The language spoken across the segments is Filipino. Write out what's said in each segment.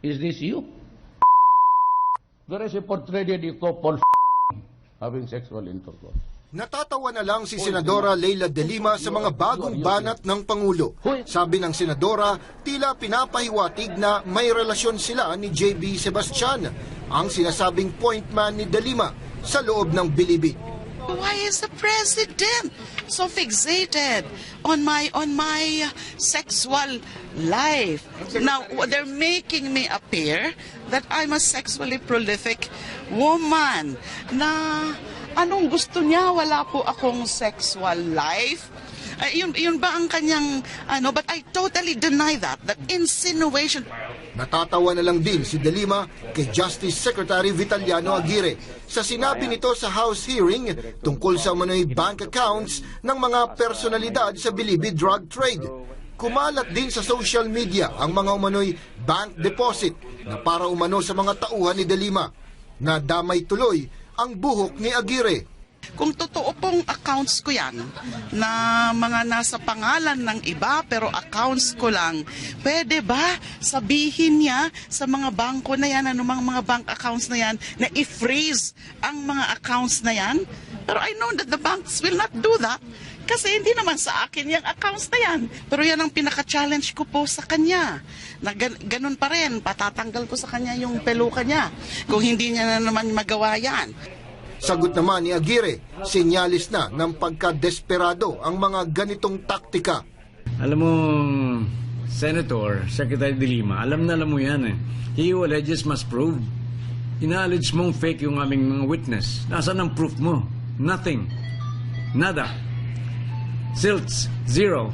Is this you? There is a portrayed couple having sexual intercourse. Natatawa na lang si Senadora Leila de Lima sa mga bagong banat ng Pangulo. Sabi ng Senadora, tila pinapahiwatig na may relasyon sila ni JB Sebastian, ang sinasabing point man ni de Lima sa loob ng bilibid. Why is the president so fixated on my sexual life? Now they're making me appear that I'm a sexually prolific woman. Na anong gusto niya? Wala po akong sexual life. Yun ba ang kanyang but I totally deny that insinuation. Natatawa na lang din si de Lima kay Justice Secretary Vitaliano Aguirre sa sinabi nito sa House hearing tungkol sa umano'y bank accounts ng mga personalidad sa bilibid drug trade. Kumalat din sa social media ang mga umano'y bank deposit na para umano sa mga tauhan ni de Lima. Nadamay tuloy ang buhok ni Aguirre. Kung totoo pong accounts ko yan, na mga nasa pangalan ng iba pero accounts ko lang, pwede ba sabihin niya sa mga bangko na yan, anumang mga bank accounts na yan, na i-freeze ang mga accounts na yan? Pero I know that the banks will not do that. Kasi hindi naman sa akin yung accounts na yan. Pero yan ang pinaka-challenge ko po sa kanya. Na ganun pa rin, patatanggal ko sa kanya yung peluka niya. Kung hindi niya na naman magawa yan. Sagot naman ni Aguirre, senyalis na ng pagka-desperado ang mga ganitong taktika. Alam mo, Senator, Secretary de Lima, alam mo yan eh. He who alleges must prove. Ina-allege mong fake yung aming mga witness. Nasaan ang proof mo? Nothing. Nada. Silts. Zero.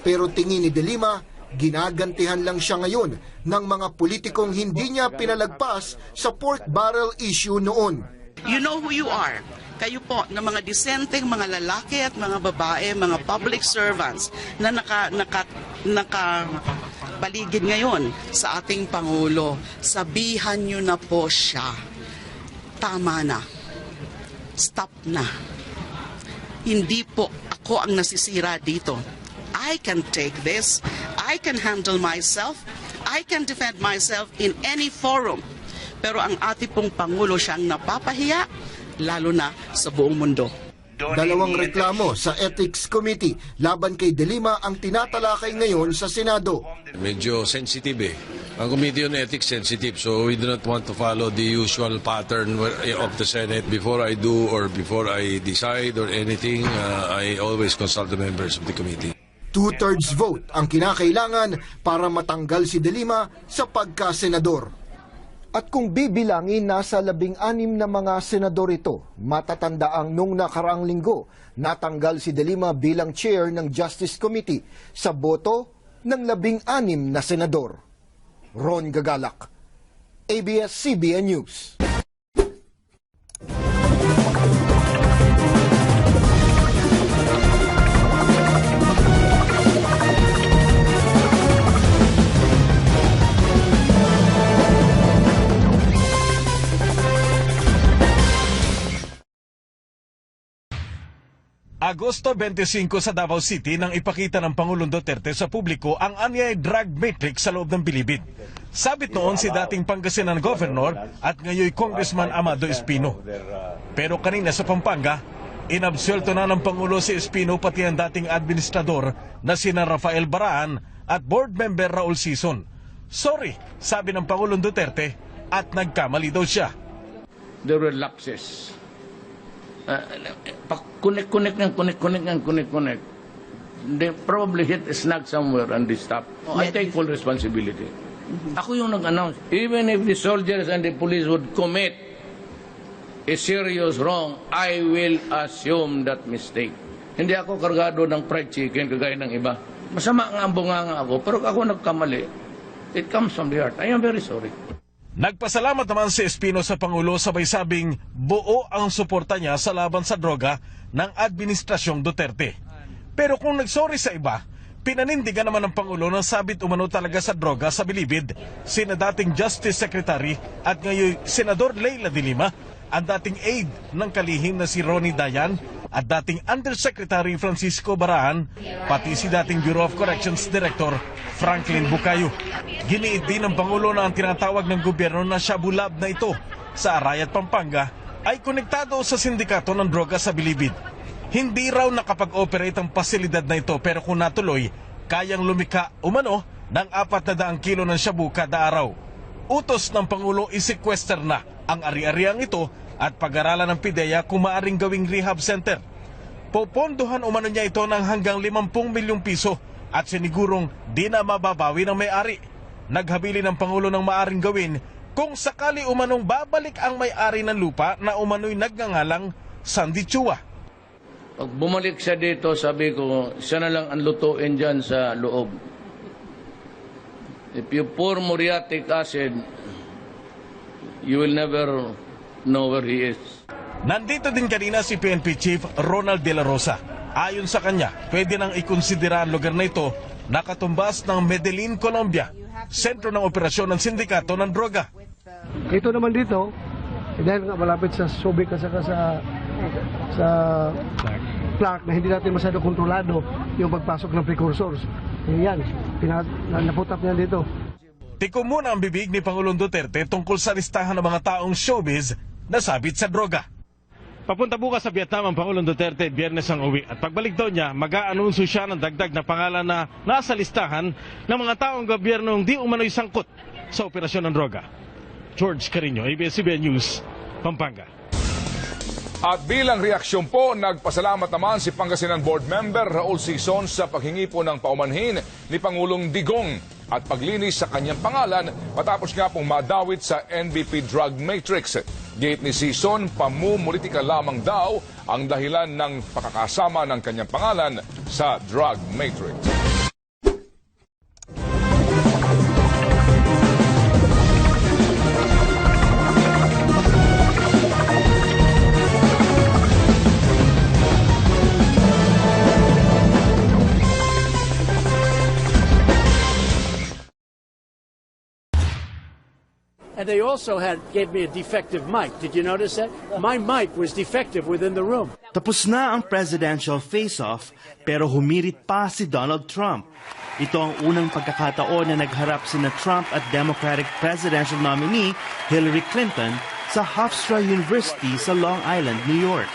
Pero tingin ni de Lima, ginagantihan lang siya ngayon ng mga politikong hindi niya pinalagpas sa pork barrel issue noon. You know who you are. Kayo po na mga disenteng mga lalaki at mga babae, mga public servants na nakapaligid ngayon sa ating Pangulo. Sabihan nyo na po siya. Tama na. Stop na. Hindi po ako ang nasisira dito. I can take this. I can handle myself. I can defend myself in any forum. Pero ang ating pong Pangulo siyang napapahiya, lalo na sa buong mundo. Dalawang reklamo sa Ethics Committee laban kay de Lima ang tinatalakay ngayon sa Senado. Medyo sensitive eh. Ang Committee on Ethics sensitive, so we do not want to follow the usual pattern of the Senate. Before I do or before I decide or anything, I always consult the members of the committee. 2/3 vote ang kinakailangan para matanggal si de Lima sa pagka-senador. At kung bibilangin, nasa 16 na mga senador ito. Matatandaang nung nakaraang linggo, natanggal si de Lima bilang chair ng Justice Committee sa boto ng 16 na senador. Ron Gagalak, ABS-CBN News. Agosto 25 sa Davao City nang ipakita ng Pangulong Duterte sa publiko ang anyay drug matrix sa loob ng bilibid. Sabit noon si dating Pangasinan Governor at ngayon Congressman Amado Espino. Pero kanina sa Pampanga, inabsuelto na ng Pangulo si Espino pati ang dating administrador na sina Rafael Baraan at board member Raul Sison. Sorry, sabi ng Pangulong Duterte at nagkamali daw siya. There were lapses. Connect. They probably hit a snag somewhere and they stop. I take full responsibility. Ako yung nag-announce. Even if the soldiers and the police would commit a serious wrong, I will assume that mistake. Hindi ako kargado ng fried chicken kagaya ng iba. Masama nga ang bunganga ako, pero ako nagkamali. It comes from the heart. I am very sorry. Nagpasalamat naman si Espino sa Pangulo sabay sabing buo ang suporta niya sa laban sa droga ng Administrasyong Duterte. Pero kung nagsorry sa iba, pinanindigan naman ng Pangulo na sabit umano talaga sa droga sa bilibid sina dating Justice Secretary at ngayon Senador Leila de Lima, ang dating aide ng kalihim na si Ronnie Dayan at dating Undersecretary Francisco Barahan, pati si dating Bureau of Corrections Director Franklin Bucayo. Giniit din ng Pangulo na ang tinatawag ng gobyerno na Shabu Lab na ito sa Arayat, Pampanga ay konektado sa sindikato ng droga sa Bilibid. Hindi raw nakapag-operate ang pasilidad na ito pero kung natuloy, kayang lumika umano ng 400 kilo ng shabu kada araw. Utos ng Pangulo isekwester na ang ari-ariang ito at pag-aralan ng PIDEA kung maaring gawing rehab center. Popondohan umano niya ito ng hanggang 50 milyong piso at sinigurong di na mababawi ng may-ari. Naghabili ng Pangulo ng maaring gawin kung sakali umanong babalik ang may-ari ng lupa na umano'y nagngangalang Sandy Chua. Pag bumalik siya dito, sabi ko, siya na lang ang lutuin dyan sa loob. If you pour muriatic acid, you will never know where he is. Nandito din kanina si PNP Chief Ronald De La Rosa. Ayon sa kanya, pwede nang ikonsidera ang lugar na ito na katumbas ng Medellin, Colombia, sentro ng operasyon ng sindikato ng droga. Ito naman dito, dahil nga malapit sa Subic at saka sa Clark na hindi natin masyado kontrolado yung pagpasok ng precursors. Yan, naputap niyan dito. Tikom muna ang bibig ni Pangulong Duterte tungkol sa listahan ng mga taong showbiz na sabit sa droga. Papunta bukas sa Vietnam ang Pangulong Duterte, Biyernes ang uwi. At pagbalik daw niya, mag-aanunsyo siya ng dagdag na pangalan na nasa listahan ng mga taong gobyernong di umano'y sangkot sa operasyon ng droga. George Carino, ABS-CBN News, Pampanga. At bilang reaksyon po, nagpasalamat naman si Pangasinan Board Member Raul Sison sa paghingi po ng paumanhin ni Pangulong Digong at paglinis sa kanyang pangalan matapos nga pong madawit sa NBP Drug Matrix. Gate ni Sison, pamumulitika lamang daw ang dahilan ng pakakasama ng kanyang pangalan sa Drug Matrix. And they also gave me a defective mic. Did you notice that? My mic was defective within the room. Tapos na ang presidential face-off pero humirit pa si Donald Trump. Ito ang unang pagkakataon na nagharap sina Trump at Democratic presidential nominee Hillary Clinton sa Hofstra University sa Long Island, New York.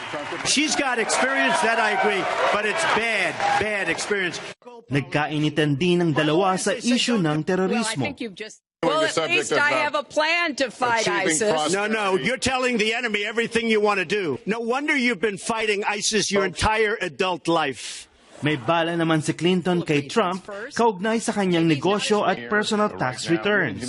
She's got experience, that I agree, but it's bad experience. Nagkainitan din ang dalawa sa issue ng terorismo. Well, at least I have a plan to fight ISIS. No, you're telling the enemy everything you want to do. No wonder you've been fighting ISIS your entire adult life. May bala naman si Clinton kay Trump kaugnay sa kanyang negosyo at personal tax returns.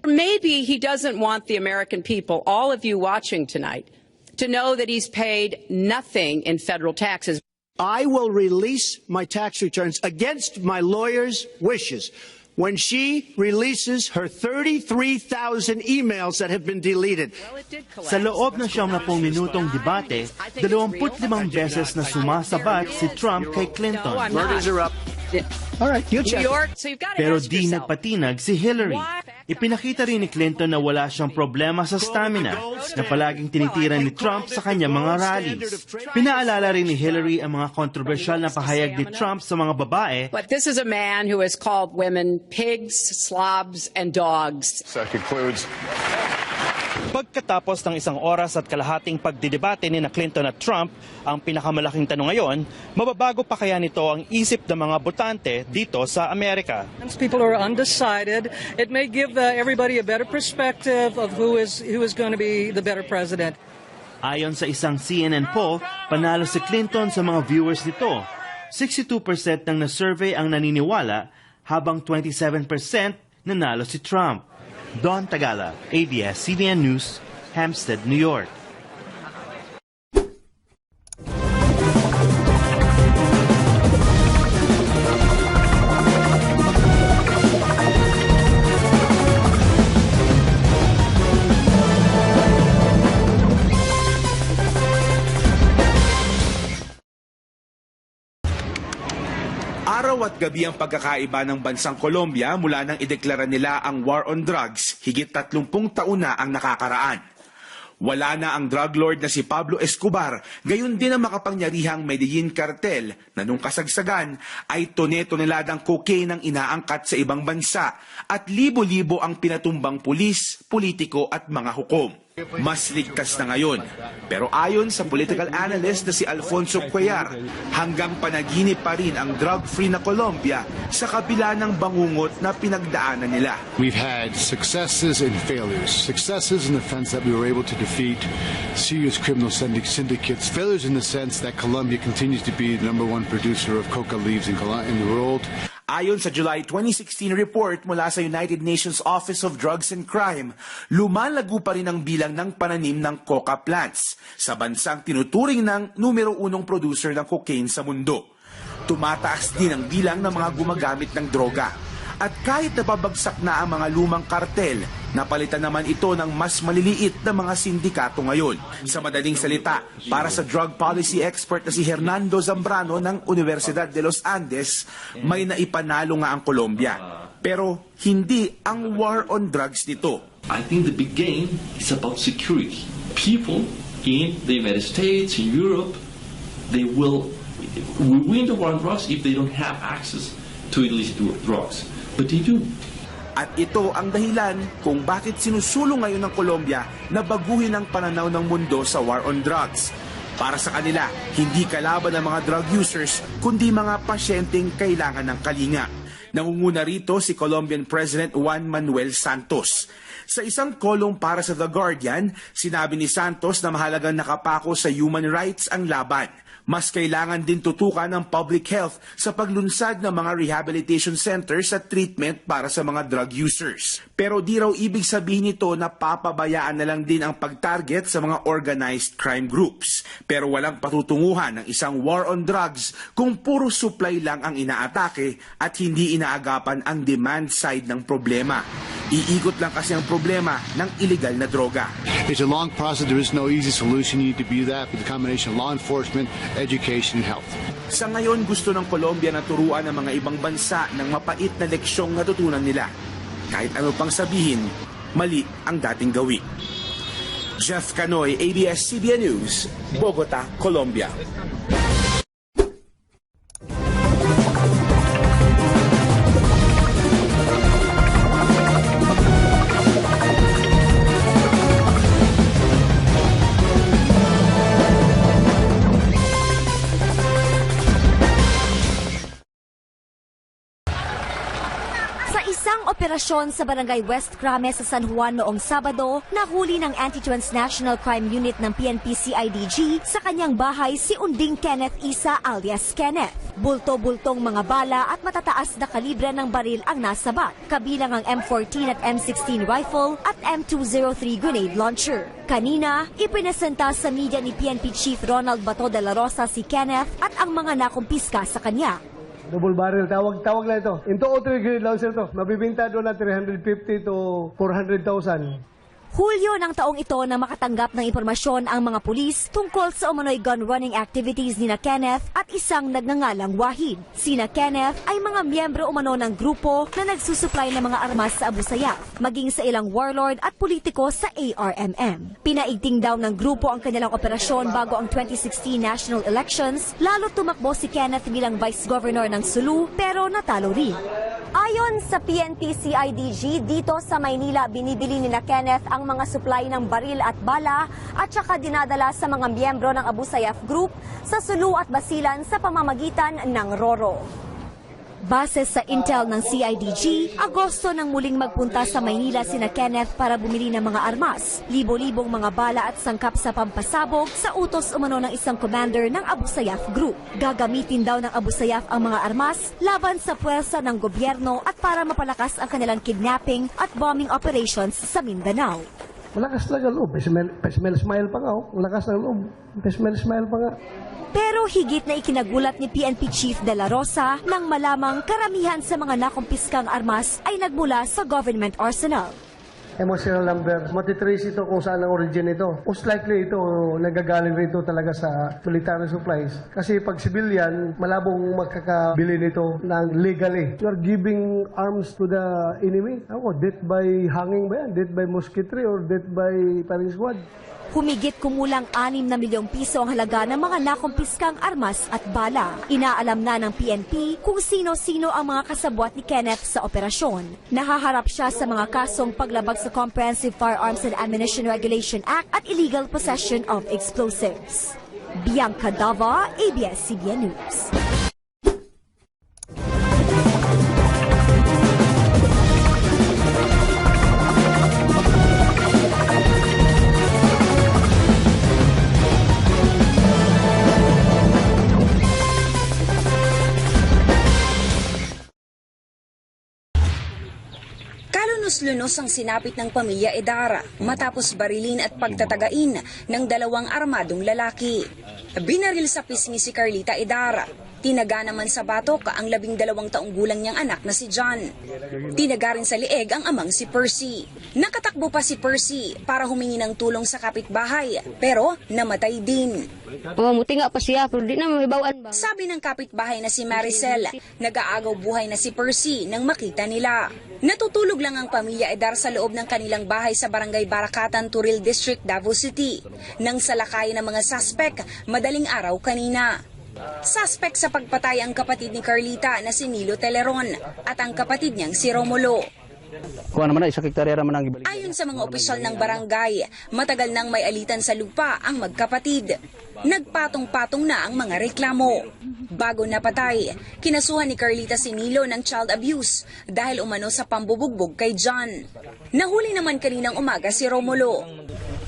Maybe he doesn't want the American people, all of you watching tonight, to know that he's paid nothing in federal taxes. I will release my tax returns against my lawyer's wishes when she releases her 33,000 emails that have been deleted. Sa loob ng 70 minutong debate, 25 beses na sumasabat si Trump kay Clinton. Murders are up. All right, you check. Pero di nagpatinag si Hillary. Ipinakita rin ni Clinton na wala siyang problema sa stamina na palaging tinitira ni Trump sa kanyang mga rallies. Pinaalala rin ni Hillary ang mga kontrobersyal na pahayag ni Trump sa mga babae. But this is a man who has called women pigs, slobs, and dogs. That concludes. Pagkatapos ng 1 oras at kalahating pagdidebate ni na Clinton at Trump, ang pinakamalaking tanong ngayon, mababago pa kaya nito ang isip ng mga botante dito sa Amerika? People are undecided. It may give everybody a better perspective of who is going to be the better president. Ayon sa isang CNN poll, panalo si Clinton sa mga viewers nito. 62% ng na-survey ang naniniwala, habang 27% nanalo si Trump. Don Tagala, ABS-CBN News, Hampstead, New York. Araw at gabi ang pagkakaiba ng bansang Colombia mula nang ideklara nila ang war on drugs, higit 30 taon na ang nakakaraan. Wala na ang drug lord na si Pablo Escobar, gayon din ang makapangyarihang Medellin Cartel na nung kasagsagan ay tone-toneladang cocaine ang inaangkat sa ibang bansa at libo-libo ang pinatumbang pulis, politiko at mga hukom. Mas ligtas na ngayon. Pero ayon sa political analyst na si Alfonso Cuellar, hanggang panaginip pa rin ang drug-free na Colombia sa kabila ng bangungot na pinagdaanan nila. We've had successes and failures. Successes in the sense that we were able to defeat serious criminal syndicates. Failures in the sense that Colombia continues to be the #1 producer of coca leaves in the world. Ayon sa July 2016 report mula sa United Nations Office of Drugs and Crime, lumalago pa rin ang bilang ng pananim ng coca plants sa bansang tinuturing ng numero 1 producer ng cocaine sa mundo. Tumataas din ang bilang ng mga gumagamit ng droga. At kahit nababagsak na ang mga lumang kartel, napalitan naman ito ng mas maliliit na mga sindikato ngayon. Sa madaling salita, para sa drug policy expert na si Hernando Zambrano ng Universidad de los Andes, may naipanalo nga ang Colombia. Pero hindi ang war on drugs nito. I think the big game is about security. People in the United States, in Europe, they will win the war on drugs if they don't have access to illicit drugs. But they do. At ito ang dahilan kung bakit sinusulong ngayon ng Colombia na baguhin ang pananaw ng mundo sa war on drugs. Para sa kanila, hindi kalaban ng mga drug users, kundi mga pasyenteng kailangan ng kalinga. Nangunguna rito si Colombian President Juan Manuel Santos. Sa isang kolong para sa The Guardian, sinabi ni Santos na mahalagang nakapako sa human rights ang laban. Mas kailangan din tutukan ng public health sa paglunsad ng mga rehabilitation centers at treatment para sa mga drug users. Pero di raw ibig sabihin nito na papabayaan na lang din ang pag-target sa mga organized crime groups. Pero walang patutunguhan ng isang war on drugs kung puro supply lang ang inaatake at hindi inaagapan ang demand side ng problema. Iikot lang kasi ang problema ng illegal na droga. It's a long process. There is no easy solution. You need to be that with the combination of law enforcement, education, and health. Sa ngayon, gusto ng Colombia na turuan ng mga ibang bansa ng mapait na leksyong natutunan nila. Kahit ano pang sabihin, mali ang dating gawin. Jeff Canoy, ABS-CBN News, Bogota, Colombia. Operasyon sa Barangay West Crame sa San Juan noong Sabado, nahuli ng Anti-Transnational Crime Unit ng PNP-CIDG sa kanyang bahay si Unding Kenneth Isa alias Kenneth. Bulto-bultong mga bala at matataas na kalibre ng baril ang nasabat, kabilang ang M14 at M16 rifle at M203 grenade launcher. Kanina, ipinesenta sa media ni PNP Chief Ronald Bato de la Rosa si Kenneth at ang mga nakumpiska sa kanya. Double barrel, tawag na ito. Into O3 grenade launcher to. Mabibinta doon na 350 to 400,000. Hulyo ng taong ito na makatanggap ng impormasyon ang mga pulis tungkol sa umano'y gun running activities ni Kenneth at isang nagngangalang Wahid. Sina Kenneth ay mga miyembro umano ng grupo na nagsusupply ng mga armas sa Abu Sayyaf, maging sa ilang warlord at politiko sa ARMM. Pinaigting daw ng grupo ang kanilang operasyon bago ang 2016 national elections, lalo tumakbo si Kenneth bilang Vice Governor ng Sulu pero natalo rin. Ayon sa PNP-CIDG, dito sa Maynila binibili ni Kenneth ang mga supply ng baril at bala at saka dinadala sa mga miyembro ng Abu Sayyaf Group sa Sulu at Basilan sa pamamagitan ng Roro. Base sa intel ng CIDG, Agosto nang muling magpunta sa Maynila sina Kenneth para bumili ng mga armas, libo-libong mga bala at sangkap sa pampasabog sa utos umano ng isang commander ng Abu Sayyaf Group. Gagamitin daw ng Abu Sayyaf ang mga armas laban sa puwersa ng gobyerno at para mapalakas ang kanilang kidnapping at bombing operations sa Mindanao. Malakas talaga loob. Smile pa nga. Malakas ng loob. Smile pa nga. Pero higit na ikinagulat ni PNP Chief De La Rosa nang malamang karamihan sa mga nakumpiskang armas ay nagmula sa government arsenal. emotional number. Matitrace ito kung saan ang origin ito. Most likely ito, nagagaling rito talaga sa military supplies. Kasi pag civilian, malabong makakabili nito ng legally. You are giving arms to the enemy? Ako, death by hanging ba yan? Death by musketry or death by firing squad? Humigit kumulang 6 na milyong piso ang halaga ng mga nakumpiskang armas at bala. Inaalam na ng PNP kung sino-sino ang mga kasabwat ni Kenneth sa operasyon. Nahaharap siya sa mga kasong paglabag sa Comprehensive Firearms and Ammunition Regulation Act at illegal possession of explosives. Bianca Dava, ABS-CBN News. Lunos-lunos ang sinapit ng pamilya Edara matapos barilin at pagtatagain ng 2 armadong lalaki. Binaril sa pisngi si Carlita Edara. Tinaga naman sa batok ang 12 taong gulang niyang anak na si John. Tinaga rin sa lieg ang amang si Percy. Nakatakbo pa si Percy para humingi ng tulong sa kapitbahay pero namatay din. Mamuti nga pa siya pero di na mabawaan ba? Sabi ng kapitbahay na si Maricel, nag-aagaw buhay na si Percy nang makita nila. Natutulog lang ang pamilya Edar sa loob ng kanilang bahay sa Barangay Barakatan, Turil District, Davao City nang salakayin ng mga suspect madaling araw kanina. Suspect sa pagpatay ang kapatid ni Carlita na si Nilo Teleron at ang kapatid niyang si Romulo. Ayon sa mga opisyal ng barangay, matagal nang may alitan sa lupa ang magkapatid. Nagpatong-patong na ang mga reklamo. Bago napatay, kinasuhan ni Carlita si Nilo ng child abuse dahil umano sa pambubugbog kay John. Nahuli naman kaninang umaga si Romulo.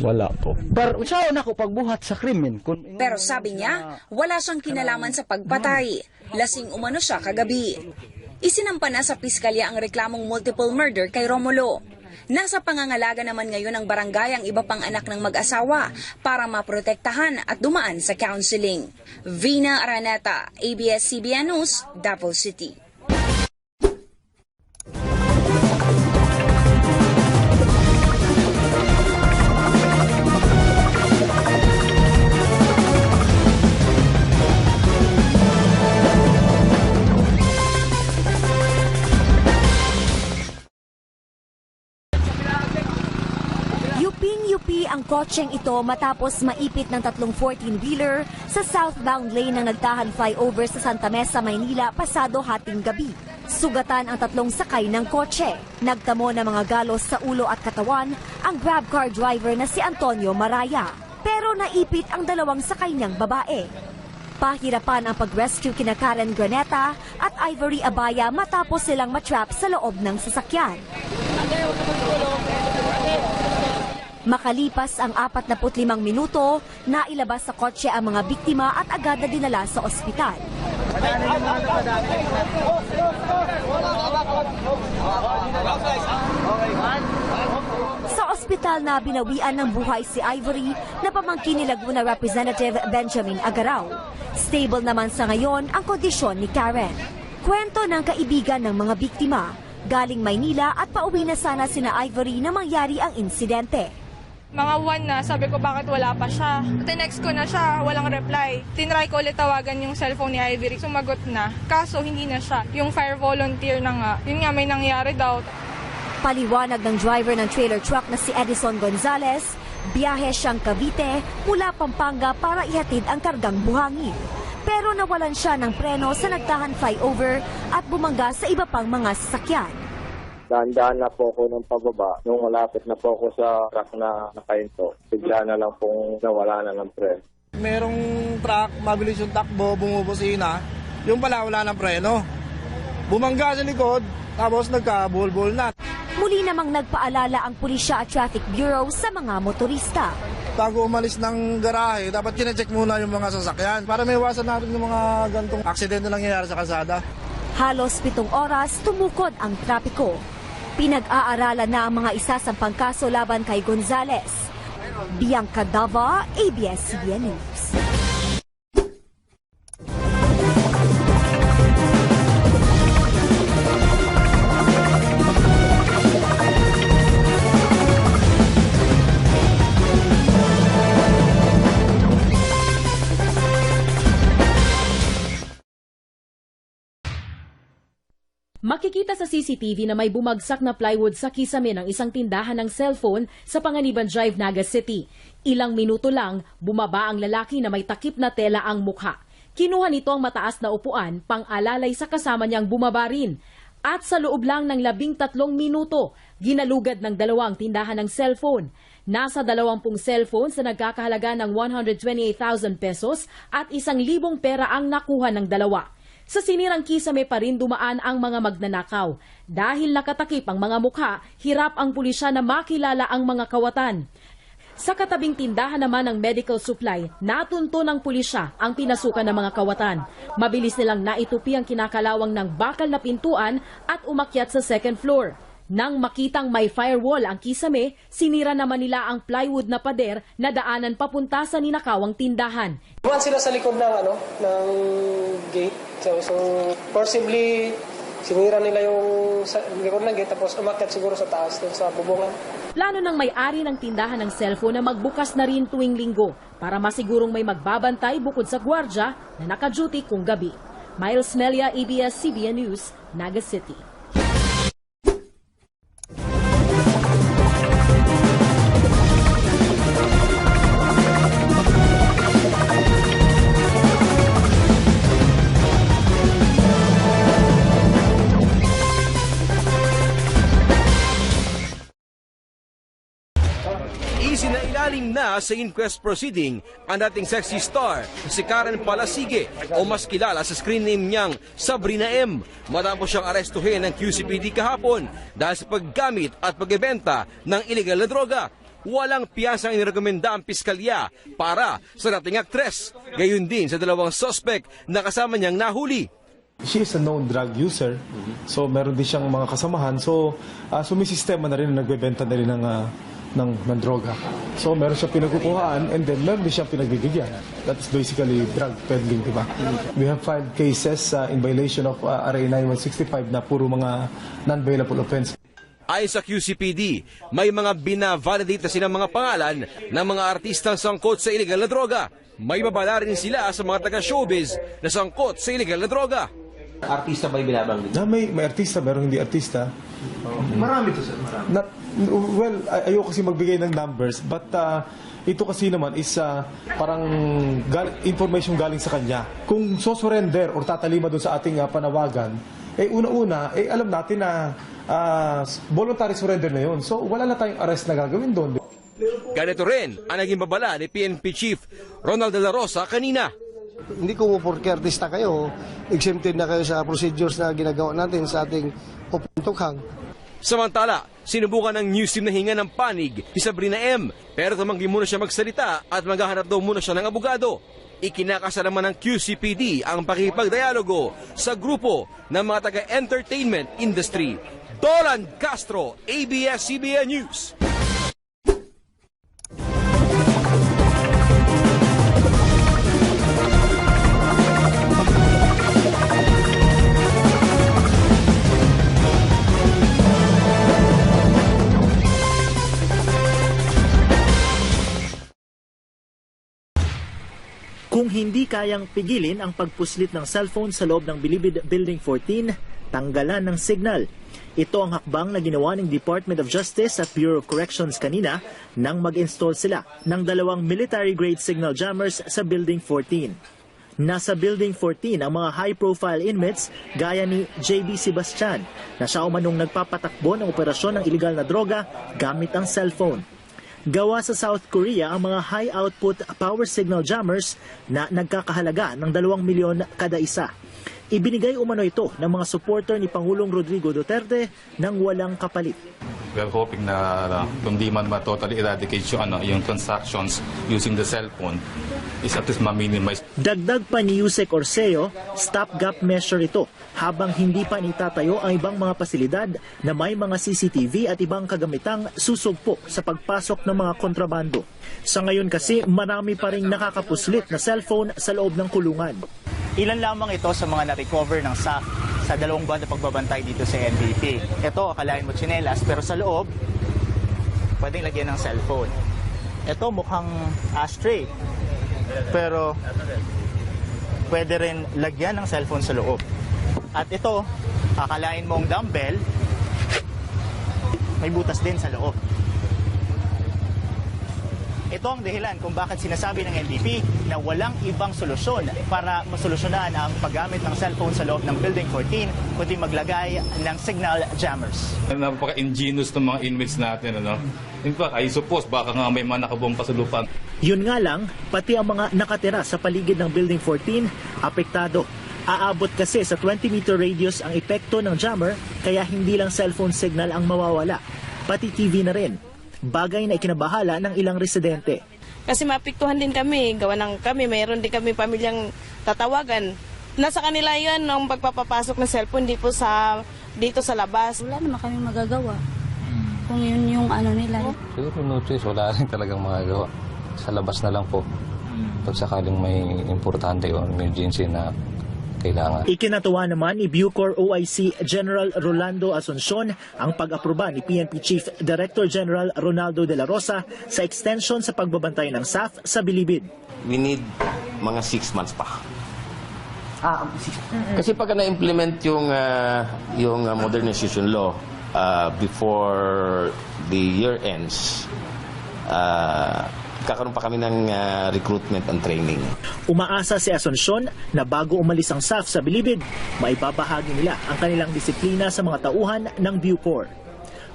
Wala po. Pero siya na ko pagbuhat sa krimen. Pero sabi niya, wala siyang kinalaman sa pagpatay. Lasing umano siya kagabi. Isinampa na sa piskalya ang reklamong multiple murder kay Romulo. Nasa pangangalaga naman ngayon ng barangay ang iba pang anak ng mag-asawa para maprotektahan at dumaan sa counseling. Vina Araneta, ABS-CBN News, Davao City. Yuping-yupi ang kotseng ito matapos maipit ng 3 14-wheeler sa southbound lane ng nagtahan flyover sa Santa Mesa, Maynila pasado hating gabi. Sugatan ang 3 sakay ng kotse. Nagtamo ng mga galos sa ulo at katawan ang grab car driver na si Antonio Maraya. Pero naipit ang 2 sakay niyang babae. Pahirapan ang pag-rescue kina Karen Graneta at Ivory Abaya matapos silang matrap sa loob ng sasakyan. Makalipas ang 45 minuto, nailabas sa kotse ang mga biktima at agad na dinala sa ospital. Sa ospital na binawian ng buhay si Ivory na pamangkin ni Laguna Representative Benjamin Agaraw. Stable naman sa ngayon ang kondisyon ni Karen. Kwento ng kaibigan ng mga biktima. Galing Maynila at pauwi na sana sina Ivory na mangyari ang insidente. Mga 1 na, sabi ko bakit wala pa siya. Tinext ko na siya, walang reply. Tinry ko ulit tawagan yung cellphone ni Ivory, sumagot na. Kaso hindi na siya. Yung fire volunteer na nga, yun nga may nangyari daw. Paliwanag ng driver ng trailer truck na si Edison Gonzalez, biyahe siyang Cavite mula Pampanga para ihatid ang kargang buhangin. Pero nawalan siya ng preno sa nagtahan flyover at bumangga sa iba pang mga sasakyan. Daan-daan na po ako ng pababa. Nung malapit na po ako sa truck na nakahinto, bigla na lang pong nawala na ng preno. Merong truck, mabilis yung takbo, bumubusina. Yung pala wala ng preno. Bumangga sa likod, tapos nagka-bulbul na. Muli namang nagpaalala ang pulisya at traffic bureau sa mga motorista. Bago umalis ng garahe, dapat kine-check muna yung mga sasakyan para may iwasan natin yung mga gantong aksidente na nangyayari sa kalsada. Halos 7 oras tumukod ang trapiko. Pinag-aaralan na ang mga isasampang kaso laban kay Gonzalez. Bianca Dava, ABS-CBN News. Nakita sa CCTV na may bumagsak na plywood sa kisame ng isang tindahan ng cellphone sa Panganiban Drive, Naga City. Ilang minuto lang, bumaba ang lalaki na may takip na tela ang mukha. Kinuha nito ang mataas na upuan, pang-alalay sa kasama niyang bumaba rin. At sa loob lang ng 13 minuto, ginalugad ng 2 ang tindahan ng cellphone. Nasa 20 cellphones na nagkakahalaga ng 128,000 pesos at 1,000 pera ang nakuha ng 2. Sa sinirang kisame pa rin dumaan ang mga magnanakaw. Dahil nakatakip ang mga mukha, hirap ang pulisya na makilala ang mga kawatan. Sa katabing tindahan naman ng medical supply, natunto ng pulisya ang pinasukan ng mga kawatan. Mabilis nilang naitupi ang kinakalawang ng bakal na pintuan at umakyat sa second floor. Nang makitang may firewall ang kisame, sinira naman nila ang plywood na pader na daanan papunta sa ninakawang tindahan. Dumaan sila sa likod ng ng gate. So possibly sinira nila yung likod ng gate tapos umakyat siguro sa taas dun sa bubungan. Plano ng may-ari ng tindahan ng cellphone na magbukas na rin tuwing linggo para masigurong may magbabantay bukod sa gwardya na naka-duty kung gabi. Miles Melia, ABS-CBN News, Naga City. Isinailalim na sa inquest proceeding ang dating sexy star si Karen Palasige o mas kilala sa screen name niyang Sabrina M. Matapos siyang arestuhin ng QCPD kahapon dahil sa paggamit at pagbebenta ng illegal na droga. Walang piyasang inirekomenda ang piskalya para sa dating aktres. Gayon din sa 2 suspect na kasama niyang nahuli. She is a known drug user, so meron din siyang mga kasamahan. So may sistema na rin na nagbebenta na rin ng droga. So meron siyang pinagkukuhaan and then meron din siyang pinagbibigyan. That's basically drug peddling, diba? We have filed cases in violation of RA 9165 na puro mga non-bailable offense. Ayon sa QCPD, may mga bina-validate na silang mga pangalan ng mga artistang sangkot sa illegal na droga. May babala rin sila sa mga taga-showbiz na sangkot sa illegal na droga. Artista ba yung binabanggit? May artista, meron hindi artista. Marami to, sir. Marami. Well, ayoko kasi magbigay ng numbers, but ito kasi naman is parang information galing sa kanya. Kung so-surrender or tatalima doon sa ating panawagan, una-una, alam natin na voluntary surrender na yun. So wala na tayong arrest na gagawin doon. Ganito rin ang naging babala ni PNP Chief Ronald De La Rosa kanina. Hindi ko porque artista kayo, exempted na kayo sa procedures na ginagawa natin sa ating tukhang. Samantala, sinubukan ng news team na hinga ng panig si Sabrina M. Pero tumanggi muna siya magsalita at maghahanap daw muna siya ng abogado. Ikinakasa naman ng QCPD ang pakikipagdialogo sa grupo ng mga taga-entertainment industry. Dolan Castro, ABS-CBN News. Kung hindi kayang pigilin ang pagpuslit ng cellphone sa loob ng Bilibid Building 14, tanggalan ng signal. Ito ang hakbang na ginawa ng Department of Justice at Bureau of Corrections kanina nang mag-install sila ng 2 military-grade signal jammers sa Building 14. Nasa Building 14 ang mga high-profile inmates gaya ni JB Sebastian na siya umanong nagpapatakbo ng operasyon ng iligal na droga gamit ang cellphone. Gawa sa South Korea ang mga high-output power signal jammers na nagkakahalaga ng 2 milyon kada isa. Ibinigay umano ito ng mga supporter ni Pangulong Rodrigo Duterte nang walang kapalit. We are hoping na kung di man totally eradicate yung transactions using the cellphone is at least ma-minimize. Dagdag pa ni Yusek Orseo, stopgap measure ito habang hindi pa nitatayo ang ibang mga pasilidad na may mga CCTV at ibang kagamitang susugpo sa pagpasok ng mga kontrabando. Sa ngayon kasi marami pa ring nakakapuslit na cellphone sa loob ng kulungan. Ilan lamang ito sa mga na-recover ng SAF sa 2 buwan na pagbabantay dito sa NBP. Ito, akalain mo tsinelas, pero sa loob, pwedeng lagyan ng cellphone. Ito mukhang ashtray, pero pwede rin lagyan ng cellphone sa loob. At ito, Akalain mong dumbbell, may butas din sa loob. Ito ang dahilan kung bakit sinasabi ng NBP na walang ibang solusyon para masolusyonan ang paggamit ng cellphone sa loob ng Building 14 kundi maglagay ng signal jammers. Napaka-ingenious ng mga inmates natin, ano? In fact, I suppose baka nga may mga nakabomba sa lupa. Yun nga lang, pati ang mga nakatira sa paligid ng Building 14, apektado. Aabot kasi sa 20-meter radius ang epekto ng jammer, kaya hindi lang cellphone signal ang mawawala, pati TV na rin. Bagay na ikinabahala ng ilang residente. Kasi maapektuhan din kami, gawa ng kami, mayroon din kami pamilyang tatawagan. Nasa kanila yan ang pagpapapasok ng cellphone, dito sa labas. Wala naman kami magagawa kung yun yung ano nila. Siguro no choice, wala rin talagang magagawa. Sa labas na lang po. Pag sakaling may importante o emergency na kailangan. Ikinatuwa naman ni Bucor OIC General Rolando Asuncion ang pag-aproba ni PNP Chief Director General Ronaldo De La Rosa sa extension sa pagbabantay ng SAF sa Bilibid. We need mga 6 months pa. Kasi pag na-implement yung modernization law before the year ends, kakaroon pa kami ng recruitment and training. Umaasa si Asuncion na bago umalis ang SAF sa Bilibid, maibabahagi nila ang kanilang disiplina sa mga tauhan ng Bucor.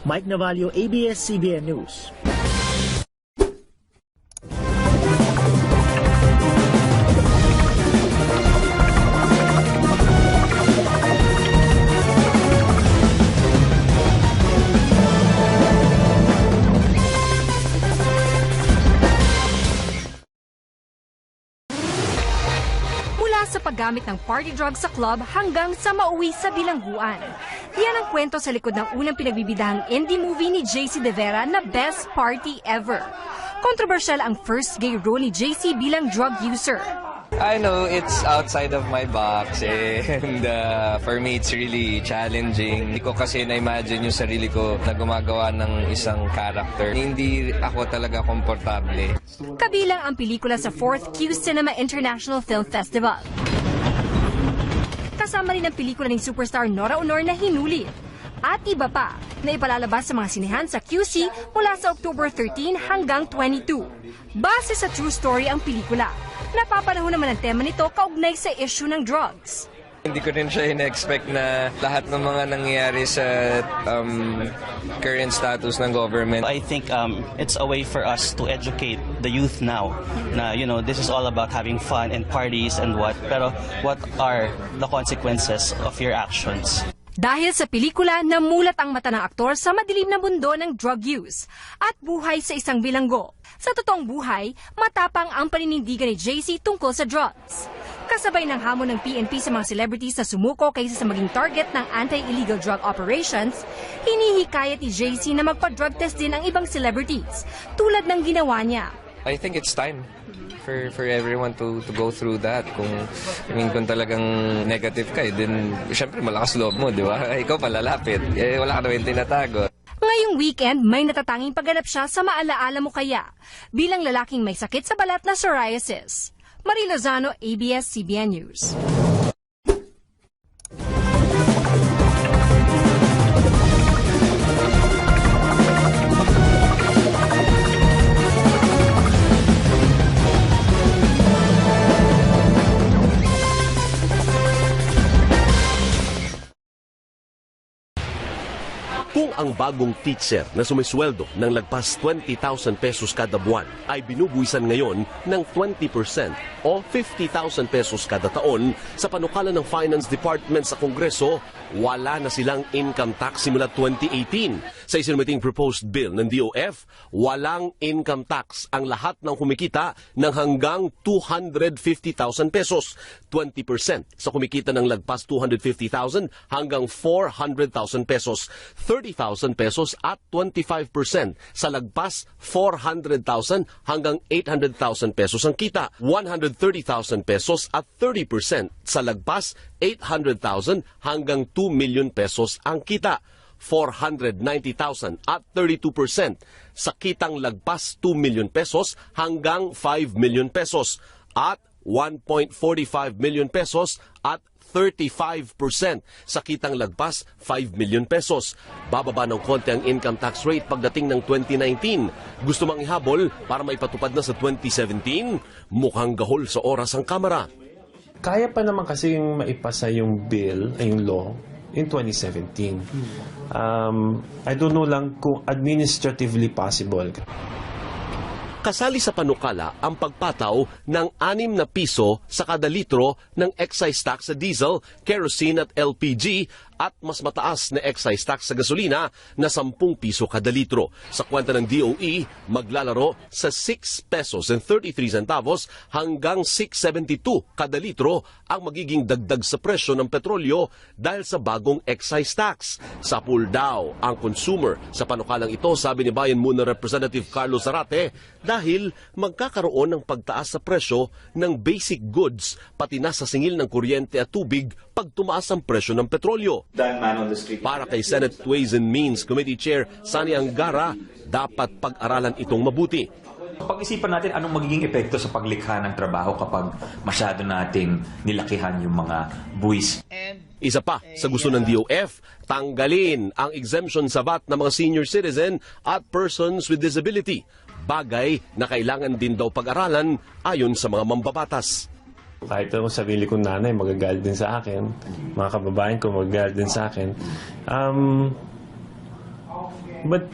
Mike Navalio, ABS-CBN News. Sa paggamit ng party drugs sa club hanggang sa mauwi sa bilangguan. Yan ang kwento sa likod ng unang pinagbibidahang indie movie ni JC De Vera na Best Party Ever. Kontrobersyal ang first gay role ni JC bilang drug user. I know it's outside of my box and for me it's really challenging. Hindi ko kasi na-imagine yung sarili ko na gumagawa ng isang character. Hindi ako talaga komportable. Kabilang ang pelikula sa 4th Q Cinema International Film Festival. Kasama rin ang pelikula ng superstar Nora Honor na Hinuli. At iba pa na ipalalabas sa mga sinehan sa QC mula sa October 13 hanggang 22. Base sa true story ang pelikula. Napapanahon naman ang tema nito kaugnay sa issue ng drugs. Hindi ko rin siya ina-expect na lahat ng mga nangyayari sa current status ng government. I think it's a way for us to educate the youth now na, you know, this is all about having fun and parties and what. Pero what are the consequences of your actions? Dahil sa pelikula, namulat ang mata ng aktor sa madilim na mundo ng drug use at buhay sa isang bilanggo. Sa totoong buhay, matapang ang paninindigan ni JC tungkol sa drugs. Kasabay ng hamon ng PNP sa mga celebrities na sumuko kaysa sa maging target ng anti-illegal drug operations, hinihikayat ni JC na magpa-drug test din ang ibang celebrities, tulad ng ginawa niya. I think it's time for everyone to go through that. Kung talagang negative ka, then syempre malakas loob mo, di ba? Ikaw palalapit. Wala ka naman tinatago. Ngayong weekend, may natatanging pagganap siya sa Maalaala Mo Kaya bilang lalaking may sakit sa balat na psoriasis. Marie Lozano, ABS-CBN News. Kung ang bagong teacher na sumisweldo ng lagpas 20,000 pesos kada buwan ay binubuwisan ngayon ng 20% o 50,000 pesos kada taon sa panukala ng Finance Department sa Kongreso, wala na silang income tax simula 2018. Sa isinumiting proposed bill ng DOF, walang income tax ang lahat ng kumikita ng hanggang 250,000 pesos. 20% sa kumikita ng lagpas 250,000 hanggang 400,000 pesos. 30,000 pesos at 25% sa lagpas 400,000 hanggang 800,000 pesos ang kita. 130,000 pesos at 30% sa lagpas 800,000 hanggang 2 million pesos ang kita. 490,000 at 32% sa kitang lagpas 2 million pesos hanggang 5 million pesos at 1.45 million pesos at 35% sa kitang lagpas 5 million pesos. Bababa ng konti ang income tax rate pagdating ng 2019. Gusto mang ihabol para maipatupad na sa 2017? Mukhang gahol sa oras ang Kamara. Kaya pa naman kasi yung maipasa yung bill, yung law, in 2017. I don't know lang kung administratively possible. Kasali sa panukala ang pagpataw ng 6 na piso sa kada litro ng excise tax sa diesel, kerosene at LPG at mas mataas na excise tax sa gasolina na 10 piso kada litro. Sa kwenta ng DOE, maglalaro sa 6 pesos and 33 centavos hanggang 6.72 kada litro ang magiging dagdag sa presyo ng petrolyo dahil sa bagong excise tax. Sa pool daw ang consumer sa panukalang ito, sabi ni Bayan Muna Representative Carlos Zarate, dahil magkakaroon ng pagtaas sa presyo ng basic goods pati na sa singil ng kuryente at tubig pag tumaas ang presyo ng petrolyo. Para kay Senate Ways and Means Committee Chair Sani Angara, dapat pag-aralan itong mabuti. Pag-isipan natin anong magiging epekto sa paglikha ng trabaho kapag masyado nating nilakihan yung mga buwis. Isa pa sa gusto ng DOF, tanggalin ang exemption sa VAT ng mga senior citizen at persons with disability. Bagay na kailangan din daw pag-aralan ayon sa mga mambabatas. Kahit ako sarili kong nanay, magagalit din sa akin. Mga kababayan ko, magagalit din sa akin. But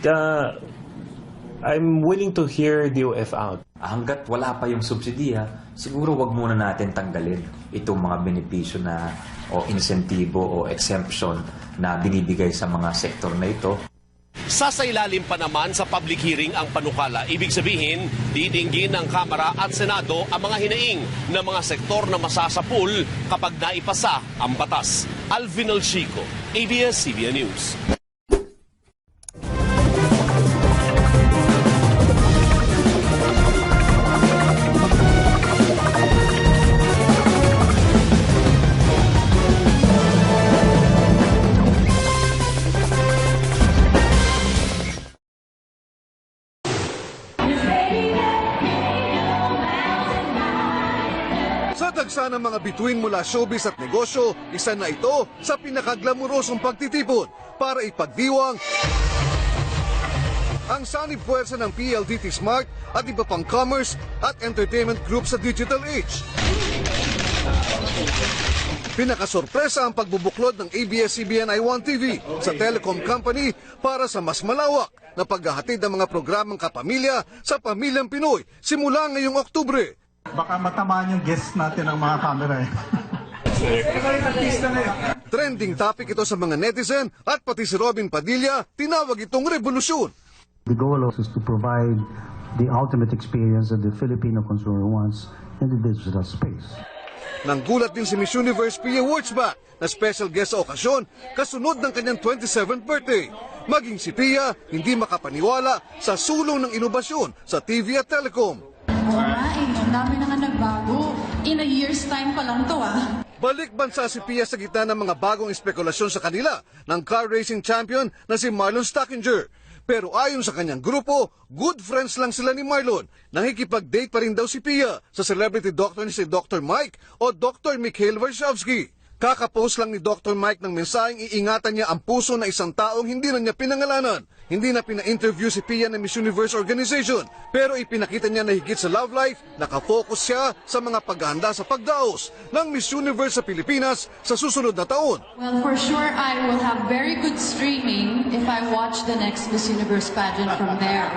I'm willing to hear DOF out. Hanggat wala pa yung subsidiya, siguro wag muna natin tanggalin itong mga benepisyo na o insentibo o exemption na binibigay sa mga sektor na ito. Sasailalim pa naman sa public hearing ang panukala. Ibig sabihin, didinggin ng Kamara at Senado ang mga hinaing ng mga sektor na masasapul kapag naipasa ang batas. Alvin Alchico, ABS-CBN News. Sa ng mga bituin mula showbiz at negosyo, isa na ito sa pinakaglamorosong pagtitipon para ipagdiwang ang sanib puwersa ng PLDT Smart at iba pang commerce at entertainment group sa digital age. Pinakasorpresa ang pagbubuklod ng ABS-CBN I1 TV sa telecom company para sa mas malawak na paghahatid ng mga programang kapamilya sa pamilyang Pinoy simula ngayong Oktubre. Baka matamaan yung guest natin ng mga camera eh. Trending topic ito sa mga netizen at pati si Robin Padilla tinawag itong revolusyon. The goal is to provide the ultimate experience that the Filipino consumer wants in the digital space. Nanggulat din si Miss Universe Pia Wurtzbach na special guest sa okasyon kasunod ng kanyang 27th birthday. Maging si Pia hindi makapaniwala sa sulong ng inobasyon sa TV at telecom. Oo nga ang dami na nga nagbago. In a year's time pa lang to Balik bansa si Pia sa gitna ng mga bagong espekulasyon sa kanila ng car racing champion na si Marlon Stockinger. Pero ayon sa kanyang grupo, good friends lang sila ni Marlon. Nakikipag-date pa rin daw si Pia sa celebrity doctor ni si Dr. Mike o Dr. Mikhail Varshavsky. Kakapost lang ni Dr. Mike ng mensaheng iingatan niya ang puso na isang taong hindi na niya pinangalanan. Hindi na pina-interview si Pia ng Miss Universe Organization, pero ipinakita niya na higit sa love life, nakafocus siya sa mga paghahanda sa pagdaos ng Miss Universe sa Pilipinas sa susunod na taon. Well, for sure I will have very good streaming if I watch the next Miss Universe pageant from there.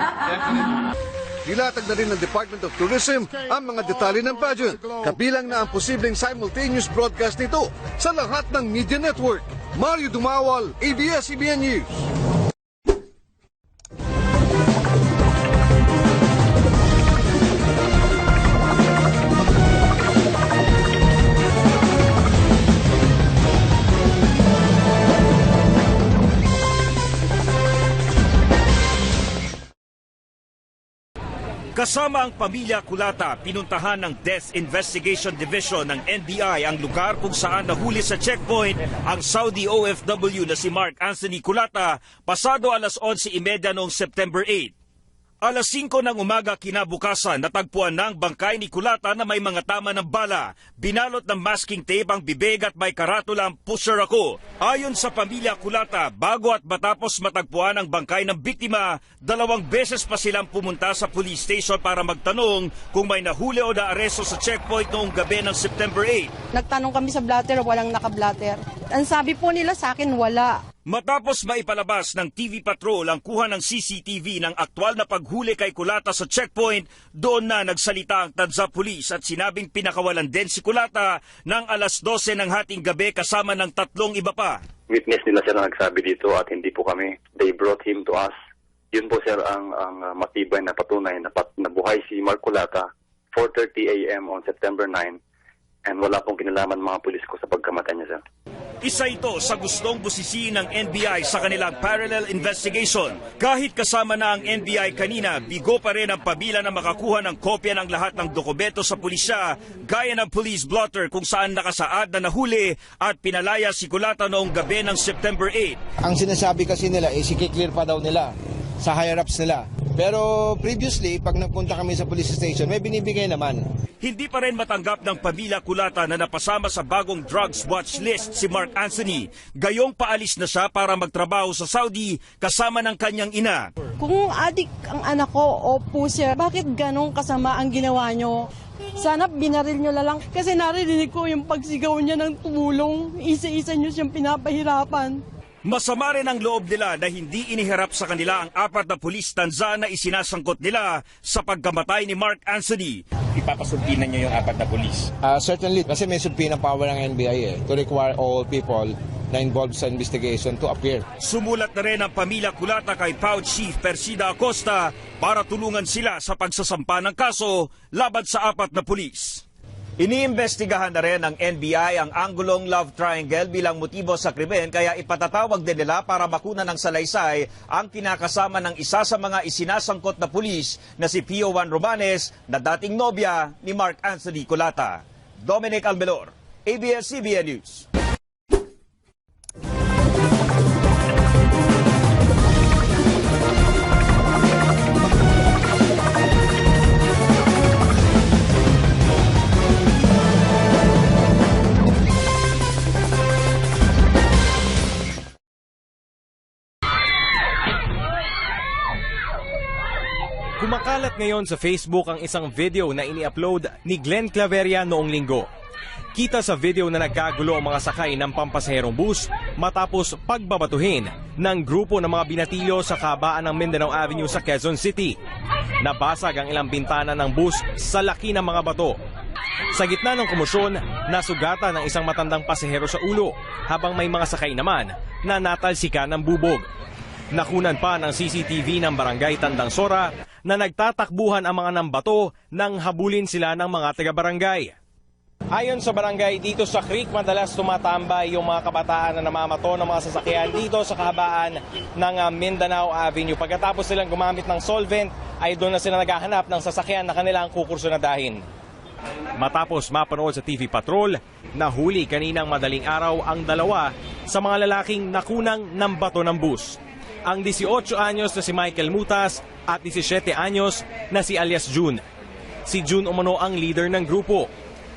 Nilatag na rin ng Department of Tourism ang mga detalye ng pageant, kabilang na ang posibleng simultaneous broadcast nito sa lahat ng media network. Mario Dumawal, ABS-CBN News. Kasama ang pamilya Culata, pinuntahan ng Death Investigation Division ng NBI ang lugar kung saan nahuli sa checkpoint ang Saudi OFW na si Mark Anthony Culata pasado alas 11:30 noong September 8. Alas 5 ng umaga kinabukasan, natagpuan ng bangkay ni Kulata na may mga tama ng bala. Binalot ng masking tape ang bibig at may karatulang "Pusher ako." Ayon sa pamilya Kulata, bago at matapos matagpuan ang bangkay ng biktima, 2 beses pa silang pumunta sa police station para magtanong kung may nahuli o naaresto sa checkpoint noong gabi ng September 8. Nagtanong kami sa blatter, walang naka-blatter. Ang sabi po nila sa akin, wala. Matapos maipalabas ng TV Patrol ang kuha ng CCTV ng aktwal na paghuli kay Kulata sa checkpoint, doon na nagsalita ang Tanza Police at sinabing pinakawalan din si Kulata ng alas 12 ng hating gabi kasama ng 3 iba pa. Witness nila sir na nagsabi dito at hindi po kami. They brought him to us. Yun po sir ang matibay na patunay na nabuhay si Mark Kulata 4:30 a.m. on September 9 and wala pong kinalaman mga pulis ko sa pagkamatay niya sir. Isa ito sa gustong busisiin ng NBI sa kanilang parallel investigation. Kahit kasama na ang NBI kanina, bigo pa rin ang pamilya na makakuha ng kopya ng lahat ng dokumento sa pulisya, gaya ng police blotter kung saan nakasaad na nahuli at pinalaya si Kulata noong gabi ng September 8. Ang sinasabi kasi nila is i-clear pa daw nila sa higher-ups nila. Pero previously, pag nagpunta kami sa police station, may binibigay naman. Hindi pa rin matanggap ng pamilya Kulata na napasama sa bagong drugs watch list si Mark Anthony. Gayong paalis na siya para magtrabaho sa Saudi kasama ng kanyang ina. Kung adik ang anak ko, opo sir, bakit ganong kasama ang ginawa nyo? Sana binaril nyo lang kasi narinig ko yung pagsigaw niya ng tumulong. Isa-isa nyo siyang pinapahirapan. Masama rin ang loob nila na hindi iniharap sa kanila ang 4 na pulis Tanza na isinasangkot nila sa pagkamatay ni Mark Anthony. Ipapasulpinan niyo yung 4 na pulis? Certainly, kasi may sulpinang power ng NBI to require all people na involved sa investigation to appear. Sumulat na rin ang pamilya Kulata kay POW Chief Persida Acosta para tulungan sila sa pagsasampa ng kaso laban sa 4 na pulis. Iniimbestigahan na rin ng NBI ang anggulong love triangle bilang motibo sa krimen kaya ipatatawag din nila para makunan ng salaysay ang kinakasama ng isa sa mga isinasangkot na pulis na si Pio Juan Romanes na dating nobya ni Mark Anthony Kulata. Dominic Almelor, ABS-CBN News. Kumakalat ngayon sa Facebook ang isang video na ini-upload ni Glenn Claveria noong linggo. Kita sa video na nagkagulo ang mga sakay ng pampasaherong bus matapos pagbabatuhin ng grupo ng mga binatilyo sa kabaan ng Mindanao Avenue sa Quezon City. Nabasag ang ilang bintana ng bus sa laki ng mga bato. Sa gitna ng komosyon, nasugatan ng isang matandang pasahero sa ulo habang may mga sakay naman na natalsikan ng bubog. Nakunan pa ng CCTV ng Barangay Tandang Sora na nagtatakbuhan ang mga nambato nang habulin sila ng mga taga-barangay. Ayon sa barangay, dito sa creek madalas tumatambay yung mga kabataan na namamato ng mga sasakyan dito sa kahabaan ng Mindanao Avenue. Pagkatapos silang gumamit ng solvent, ay doon na sila naghahanap ng sasakyan na kanilang kukursunadahin. Matapos mapanood sa TV Patrol, nahuli kaninang madaling araw ang 2 sa mga lalaking nakunang nambato ng bus. Ang 18 anyos na si Michael Mutas at 17 anyos na si alias June. Si June umano ang leader ng grupo.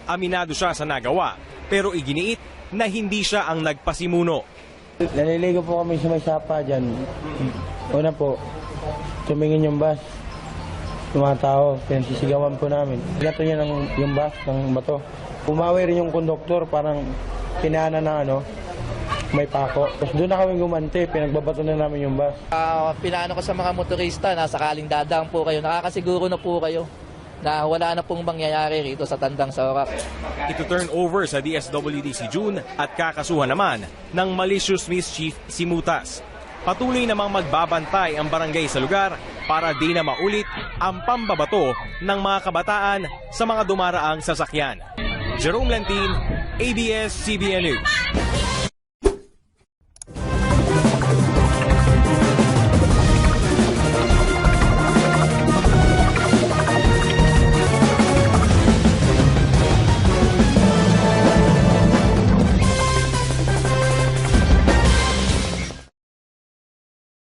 Aminado siya sa nagawa, pero iginiit na hindi siya ang nagpasimuno. Naliligo po kami sa may sapa dyan. Una po, tumingin yung bus. Yung mga tao, pinasisigawan po namin. Gato niya yung bus ng bato. Umawi rin yung konduktor, parang pinana na may pako. Doon na kami gumante, pinagbabato na namin yung bus. Pinaano ko sa mga motorista na sakaling dadang po kayo, nakakasiguro na po kayo na wala na pong mangyayari rito sa Tandang Sora. Ito turn over sa DSWD si June at kakasuhan naman ng malicious mischief si Mutas. Patuloy namang magbabantay ang barangay sa lugar para di na maulit ang pambabato ng mga kabataan sa mga dumaraang sasakyan. Jerome Lantin, ABS-CBN News.